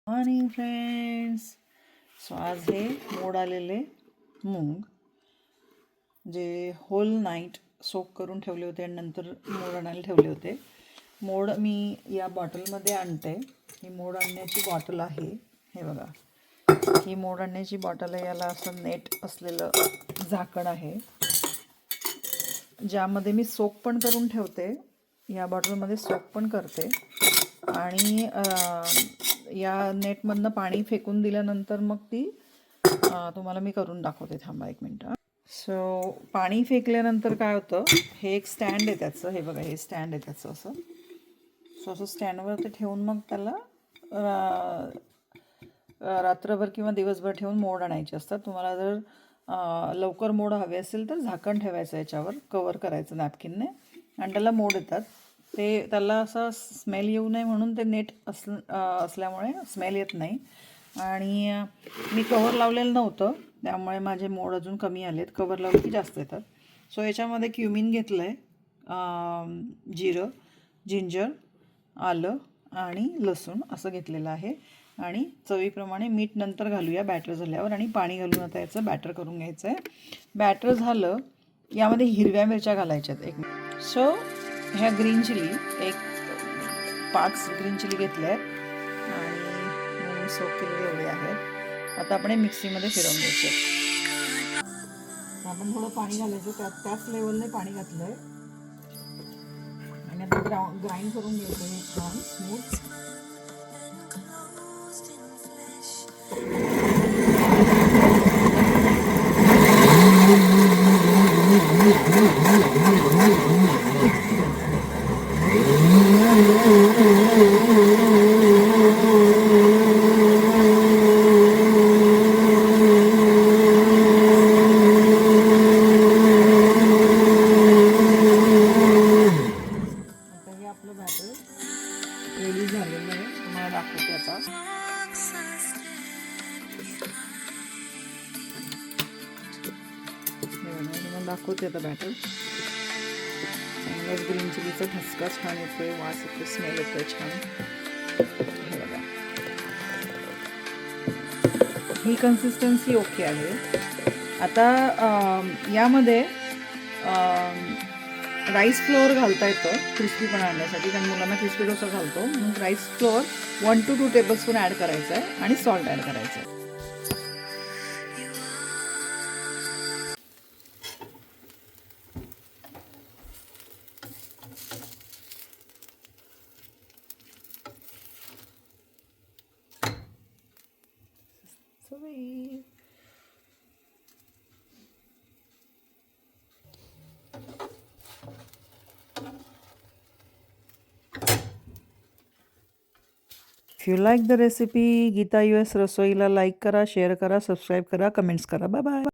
Morning friends. So आज हे मोड आलेले मूग जे होल नाईट सोक करून ठेवले होते आणि नंतर मोड आणायला ठेवले होते. मोड मी या बॉटलमध्ये आणते. ही मोड आणण्याची बॉटल आहे. हे बघा, ही मोड आणण्याची बॉटल आहे. याला असं नेट असलेलं झाकण आहे, ज्यामध्ये मी सोक पण करून ठेवते. या बॉटलमध्ये सोक पण करते आणि या नेटमधनं पाणी फेकून दिल्यानंतर मग ती तुम्हाला मी करून दाखवते. थांबा एक मिनटं. सो पाणी फेकल्यानंतर काय होतं, हे एक स्टँड आहे त्याचं. हे बघा, हे स्टँड आहे त्याचं. असं स्टँडवर ते ठेवून मग त्याला रात्रभर किंवा दिवसभर ठेवून मोड आणायचे असतात. तुम्हाला जर लवकर मोड हवे असेल तर झाकण ठेवायचं, याच्यावर कवर करायचं नॅपकिनने आणि त्याला मोड येतात. त्याला असा स्मेल येऊ नये म्हणून ते नेट असल्यामुळे स्मेल येत नाही. आणि मी कवर लावलेलं नव्हतं, त्यामुळे माझे मोड अजून कमी आलेत. कवर लावले की जास्त येतात. सो याच्यामध्ये क्युमिन घेतलं आहे, जिरं, जिंजर, आलं आणि लसूण असं घेतलेलं आहे. आणि चवीप्रमाणे मीठ नंतर घालूया बॅटर झाल्यावर, आणि पाणी घालून आता याचं बॅटर करून घ्यायचं आहे. बॅटर झालं, यामध्ये हिरव्या मिरच्या घालायच्यात एक. सो ह्या ग्रीन चिली, एक 5 ग्रीन चिली घेतल्या आहेत आणि सोक केलेले एवढे आहेत. आता आपण हे मिक्सीमध्ये फिरवून घ्यायचे. आपण थोडं पाणी घालायचं, त्याच लेवलने पाणी घातलं आहे आणि आता ग्राइंड करून घ्यायचं हे छान स्मूथ. आपलं बॅटर रेडी झालेलं आहे. तुम्हाला दाखवते आता. तुम्हाला दाखवते आता बॅटर. चांगलाच ग्रीन चिलीचा ठसका छान येतोय, वास येतोय, स्मेल येतोय छान. हे बघा, ही कन्सिस्टन्सी ओके आहे. आता यामध्ये राईस फ्लोअर घालता येतं क्रिस्पीपणा आणण्यासाठी, कारण मुलांना क्रिस्पी डोसा घालतो म्हणून rice flour 1 to 2 tablespoon add करायचं आहे आणि सॉल्ट ॲड करायचं आहे. If you like the recipe, Geeta US रसोईला लाईक करा, शेअर करा, सबस्क्राईब करा, कमेंट्स करा. Bye bye.